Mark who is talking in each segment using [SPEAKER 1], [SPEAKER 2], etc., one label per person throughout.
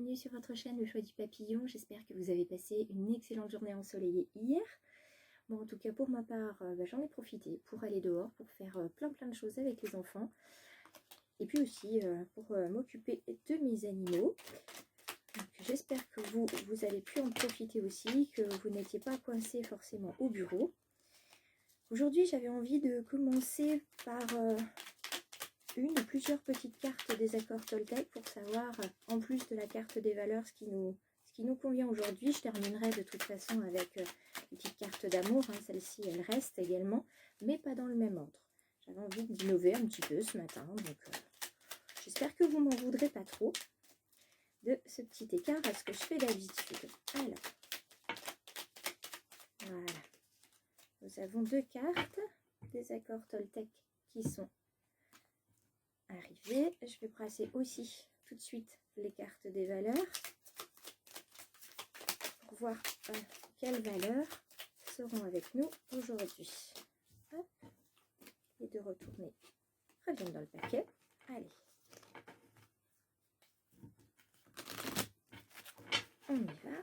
[SPEAKER 1] bienvenue sur votre chaîne Le Choix du Papillon. J'espère que vous avez passé une excellente journée ensoleillée hier. Bon, en tout cas pour ma part, j'en ai profité pour aller dehors, pour faire plein de choses avec les enfants. Et puis aussi pour m'occuper de mes animaux. J'espère que vous avez pu en profiter aussi, que vous n'étiez pas coincés forcément au bureau. Aujourd'hui, j'avais envie de commencer par une ou plusieurs petites cartes des accords Toltec pour savoir, en plus de la carte des valeurs, ce qui nous convient aujourd'hui. Je terminerai de toute façon avec une petite carte d'amour. Celle-ci, elle reste également, mais pas dans le même ordre. J'avais envie d'innover un petit peu ce matin, donc j'espère que vous m'en voudrez pas trop de ce petit écart à ce que je fais d'habitude. Alors, voilà. Nous avons deux cartes des accords Toltec qui sont arrivées. Je vais brasser aussi tout de suite les cartes des valeurs pour voir quelles valeurs seront avec nous aujourd'hui. Et de retourner, reviennent dans le paquet. Allez. On y va.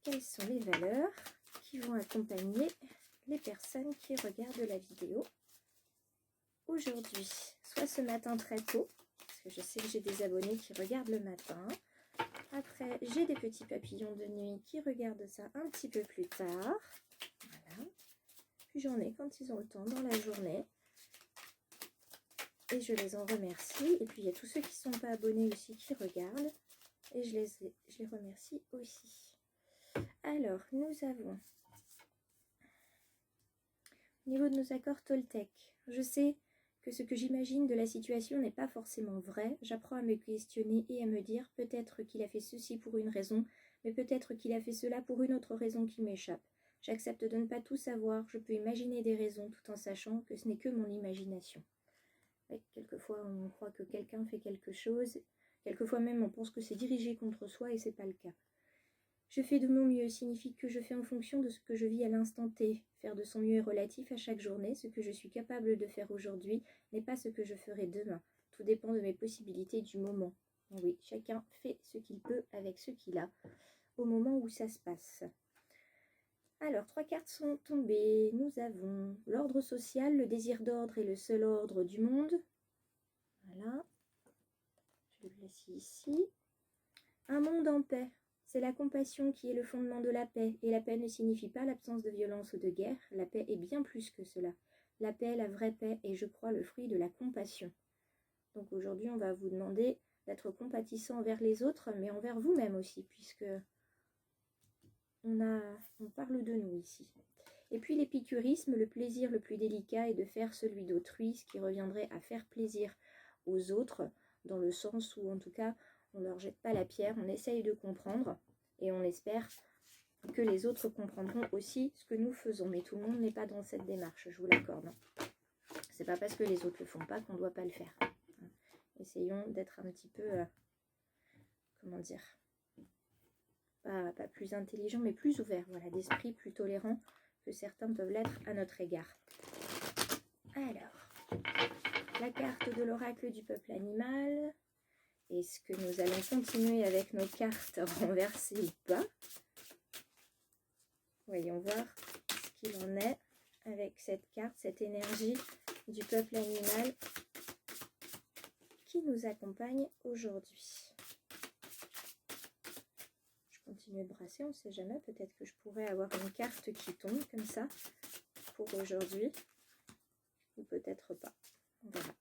[SPEAKER 1] Quelles sont les valeurs qui vont accompagner les personnes qui regardent la vidéo aujourd'hui? Soit ce matin très tôt, parce que je sais que j'ai des abonnés qui regardent le matin. Après, j'ai des petits papillons de nuit qui regardent ça un petit peu plus tard. Voilà. Puis j'en ai quand ils ont le temps dans la journée. Et je les en remercie. Et puis il y a tous ceux qui ne sont pas abonnés aussi qui regardent. Et je les remercie aussi. Alors, nous avons, au niveau de nos accords Toltec, je sais que ce que j'imagine de la situation n'est pas forcément vrai. J'apprends à me questionner et à me dire peut-être qu'il a fait ceci pour une raison, mais peut-être qu'il a fait cela pour une autre raison qui m'échappe. J'accepte de ne pas tout savoir. Je peux imaginer des raisons tout en sachant que ce n'est que mon imagination. Ouais, quelquefois, on croit que quelqu'un fait quelque chose. Quelquefois même, on pense que c'est dirigé contre soi et ce n'est pas le cas. Je fais de mon mieux signifie que je fais en fonction de ce que je vis à l'instant T. Faire de son mieux est relatif à chaque journée. Ce que je suis capable de faire aujourd'hui n'est pas ce que je ferai demain. Tout dépend de mes possibilités du moment. Et oui, chacun fait ce qu'il peut avec ce qu'il a au moment où ça se passe. Alors, 3 cartes sont tombées. Nous avons l'ordre social, le désir d'ordre est le seul ordre du monde. Voilà. Je le place ici. Un monde en paix. C'est la compassion qui est le fondement de la paix. Et la paix ne signifie pas l'absence de violence ou de guerre. La paix est bien plus que cela. La paix, la vraie paix, est, je crois, le fruit de la compassion. Donc aujourd'hui, on va vous demander d'être compatissant envers les autres, mais envers vous-même aussi, puisque on parle de nous ici. Et puis l'épicurisme, le plaisir le plus délicat est de faire celui d'autrui, ce qui reviendrait à faire plaisir aux autres, dans le sens où, en tout cas, on ne leur jette pas la pierre, on essaye de comprendre et on espère que les autres comprendront aussi ce que nous faisons. Mais tout le monde n'est pas dans cette démarche, je vous l'accorde. C'est pas parce que les autres ne le font pas qu'on ne doit pas le faire. Essayons d'être un petit peu, comment dire, pas plus intelligent, mais plus ouvert, voilà, d'esprit plus tolérant que certains peuvent l'être à notre égard. Alors, la carte de l'oracle du peuple animal. Est-ce que nous allons continuer avec nos cartes renversées ou pas? Voyons voir ce qu'il en est avec cette carte, cette énergie du peuple animal qui nous accompagne aujourd'hui. Je continue de brasser, on ne sait jamais, peut-être que je pourrais avoir une carte qui tombe comme ça pour aujourd'hui, ou peut-être pas, on verra.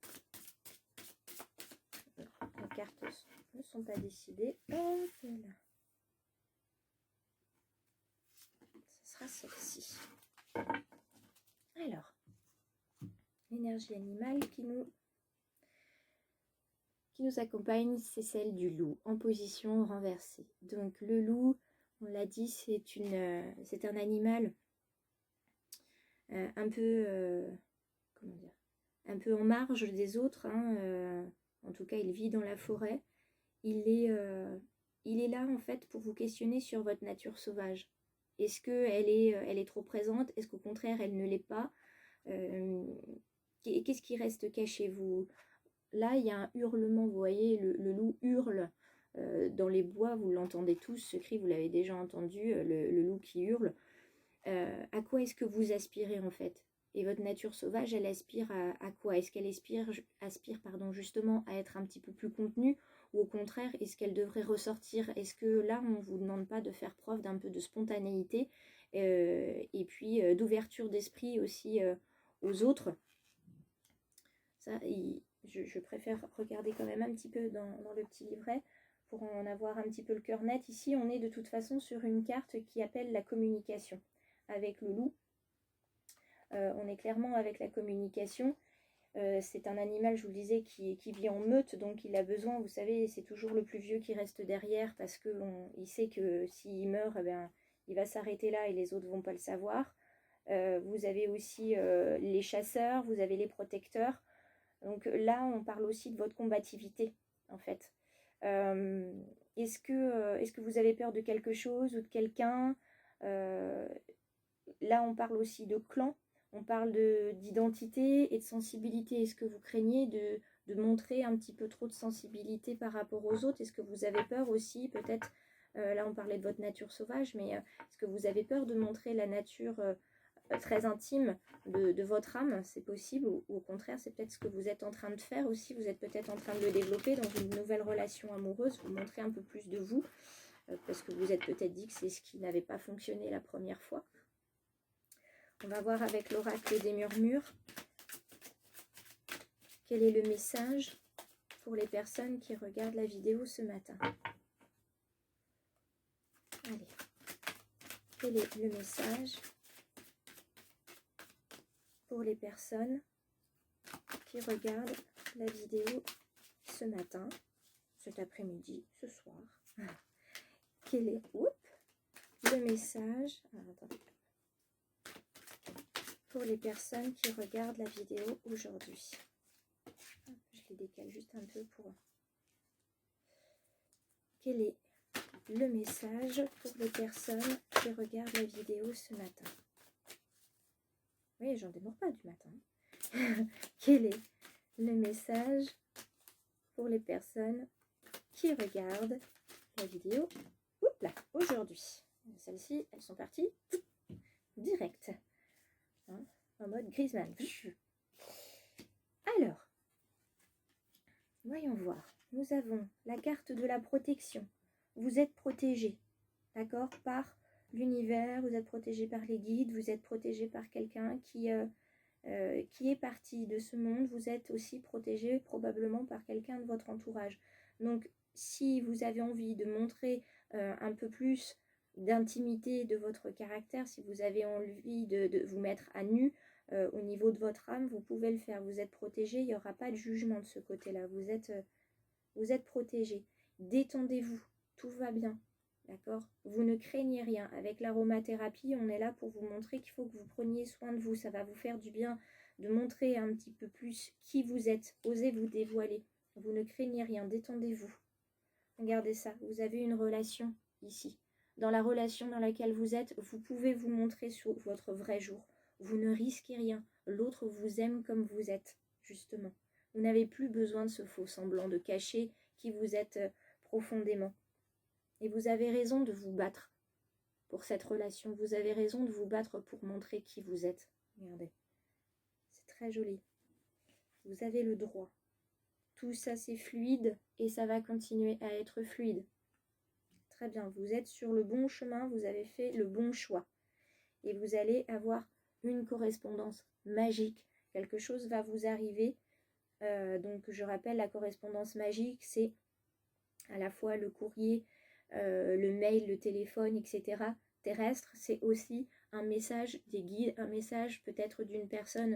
[SPEAKER 1] Les cartes ne sont pas décidées. Hop là. Ce sera celle-ci. Alors, l'énergie animale qui nous accompagne, c'est celle du loup, en position renversée. Donc le loup, on l'a dit, c'est un animal un peu, comment dire, un peu en marge des autres. En tout cas, il vit dans la forêt. Il est là en fait pour vous questionner sur votre nature sauvage. Est-ce qu'elle est trop présente? Est-ce qu'au contraire, elle ne l'est pas? Qu'est-ce qui reste caché? Là, il y a un hurlement, vous voyez, le loup hurle dans les bois, vous l'entendez tous, ce cri, vous l'avez déjà entendu, le loup qui hurle. À quoi est-ce que vous aspirez en fait? Et votre nature sauvage, elle aspire à quoi? Est-ce qu'elle aspire pardon, justement à être un petit peu plus contenue? Ou au contraire, est-ce qu'elle devrait ressortir? Est-ce que là, on ne vous demande pas de faire preuve d'un peu de spontanéité et puis d'ouverture d'esprit aussi aux autres? Ça, je préfère regarder quand même un petit peu dans le petit livret pour en avoir un petit peu le cœur net. Ici, on est de toute façon sur une carte qui appelle la communication avec le loup. On est clairement avec la communication. C'est un animal, je vous le disais, qui vit en meute, donc il a besoin, vous savez, c'est toujours le plus vieux qui reste derrière parce qu'il sait que s'il meurt, eh bien, il va s'arrêter là et les autres ne vont pas le savoir. Vous avez aussi les chasseurs, vous avez les protecteurs. Donc là, on parle aussi de votre combativité, en fait. Est-ce que vous avez peur de quelque chose ou de quelqu'un? Là, on parle aussi de clan. On parle d'identité et de sensibilité. Est-ce que vous craignez de montrer un petit peu trop de sensibilité par rapport aux autres? Est-ce que vous avez peur aussi, peut-être, là on parlait de votre nature sauvage, mais est-ce que vous avez peur de montrer la nature très intime de votre âme? C'est possible, ou au contraire, c'est peut-être ce que vous êtes en train de faire aussi. Vous êtes peut-être en train de le développer dans une nouvelle relation amoureuse, vous montrez un peu plus de vous, parce que vous êtes peut-être dit que c'est ce qui n'avait pas fonctionné la première fois. On va voir avec l'oracle des murmures quel est le message pour les personnes qui regardent la vidéo ce matin. Allez, quel est le message pour les personnes qui regardent la vidéo ce matin, cet après-midi, ce soir? Quel est le message pour les personnes qui regardent la vidéo aujourd'hui? Je les décale juste un peu pour... Quel est le message pour les personnes qui regardent la vidéo ce matin? Oui, j'en démords pas du matin. Quel est le message pour les personnes qui regardent la vidéo aujourd'hui? Celles-ci, elles sont parties direct, hein, en mode Griezmann. Alors, voyons voir. Nous avons la carte de la protection. Vous êtes protégé, d'accord, par l'univers, vous êtes protégé par les guides, vous êtes protégé par quelqu'un qui est parti de ce monde. Vous êtes aussi protégé probablement par quelqu'un de votre entourage. Donc, si vous avez envie de montrer un peu plus d'intimité de votre caractère, si vous avez envie de vous mettre à nu au niveau de votre âme, vous pouvez le faire. Vous êtes protégé, il n'y aura pas de jugement de ce côté-là. Vous êtes protégé. Détendez-vous, tout va bien. D'accord? Vous ne craignez rien. Avec l'aromathérapie, on est là pour vous montrer qu'il faut que vous preniez soin de vous. Ça va vous faire du bien de montrer un petit peu plus qui vous êtes. Osez vous dévoiler. Vous ne craignez rien. Détendez-vous. Regardez ça. Vous avez une relation ici. Dans la relation dans laquelle vous êtes, vous pouvez vous montrer sur votre vrai jour. Vous ne risquez rien. L'autre vous aime comme vous êtes, justement. Vous n'avez plus besoin de ce faux semblant, de cacher qui vous êtes profondément. Et vous avez raison de vous battre pour cette relation. Vous avez raison de vous battre pour montrer qui vous êtes. Regardez. C'est très joli. Vous avez le droit. Tout ça, c'est fluide et ça va continuer à être fluide. Très bien. Vous êtes sur le bon chemin. Vous avez fait le bon choix. Et vous allez avoir une correspondance magique. Quelque chose va vous arriver. Donc, je rappelle, la correspondance magique, c'est à la fois le courrier, le mail, le téléphone, etc. terrestre. C'est aussi un message des guides, un message peut-être d'une personne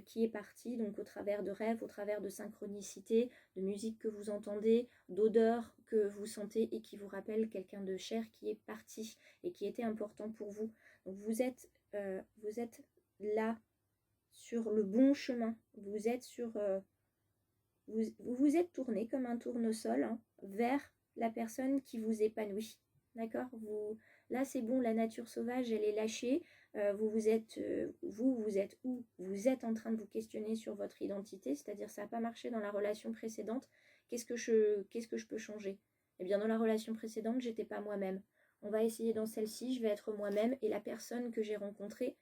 [SPEAKER 1] qui est partie, donc au travers de rêves, au travers de synchronicité, de musique que vous entendez, d'odeurs que vous sentez et qui vous rappelle quelqu'un de cher qui est parti et qui était important pour vous. Donc vous êtes là sur le bon chemin. Vous êtes sur... vous êtes tourné comme un tournesol vers la personne qui vous épanouit. D'accord? Là, c'est bon, la nature sauvage, elle est lâchée. Vous êtes où? Vous êtes en train de vous questionner sur votre identité, c'est-à-dire ça n'a pas marché dans la relation précédente. Qu'est-ce que je peux changer? Eh bien, dans la relation précédente, j'étais pas moi-même. On va essayer dans celle-ci, je vais être moi-même. Et la personne que j'ai rencontrée,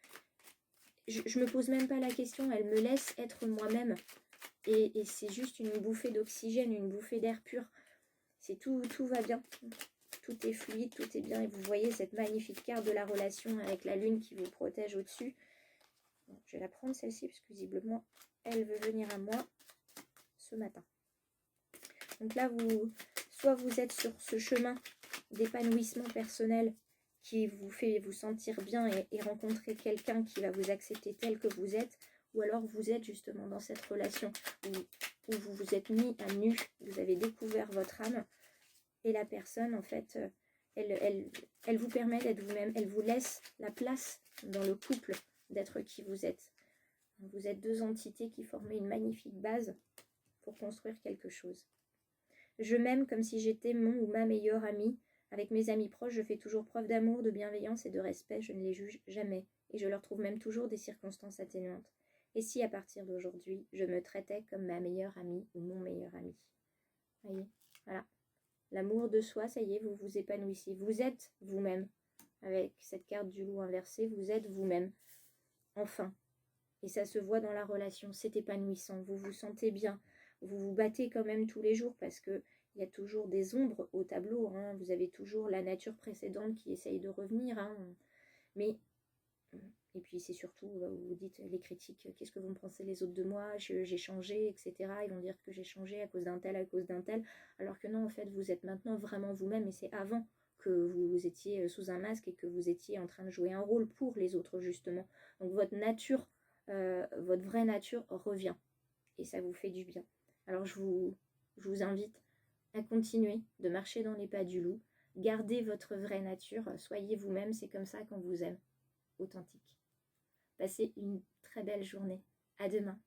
[SPEAKER 1] je me pose même pas la question, elle me laisse être moi-même. Et c'est juste une bouffée d'oxygène, une bouffée d'air pur. C'est tout va bien. Tout est fluide, tout est bien. Et vous voyez cette magnifique carte de la relation avec la lune qui vous protège au-dessus. Bon, je vais la prendre celle-ci, parce que visiblement, elle veut venir à moi ce matin. Donc là, soit vous êtes sur ce chemin d'épanouissement personnel qui vous fait vous sentir bien et rencontrer quelqu'un qui va vous accepter tel que vous êtes, ou alors vous êtes justement dans cette relation où vous vous êtes mis à nu, vous avez découvert votre âme, et la personne, en fait, elle vous permet d'être vous-même, elle vous laisse la place dans le couple d'être qui vous êtes. Vous êtes deux entités qui forment une magnifique base pour construire quelque chose. Je m'aime comme si j'étais mon ou ma meilleure amie. Avec mes amis proches, je fais toujours preuve d'amour, de bienveillance et de respect. Je ne les juge jamais. Et je leur trouve même toujours des circonstances atténuantes. Et si à partir d'aujourd'hui, je me traitais comme ma meilleure amie ou mon meilleur ami? Voyez, voilà. L'amour de soi, ça y est, vous vous épanouissez. Vous êtes vous-même. Avec cette carte du loup inversé, vous êtes vous-même. Enfin. Et ça se voit dans la relation. C'est épanouissant. Vous vous sentez bien. Vous vous battez quand même tous les jours parce que il y a toujours des ombres au tableau. Hein. Vous avez toujours la nature précédente qui essaye de revenir. Hein. Mais, et puis c'est surtout, vous dites les critiques, qu'est-ce que vont penser les autres de moi, j'ai changé, etc. Ils vont dire que j'ai changé à cause d'un tel, à cause d'un tel. Alors que non, en fait, vous êtes maintenant vraiment vous-même et c'est avant que vous étiez sous un masque et que vous étiez en train de jouer un rôle pour les autres, justement. Donc votre nature, votre vraie nature revient et ça vous fait du bien. Alors je vous invite à continuer de marcher dans les pas du loup. Gardez votre vraie nature, soyez vous-même, c'est comme ça qu'on vous aime, authentique. Passez une très belle journée. À demain.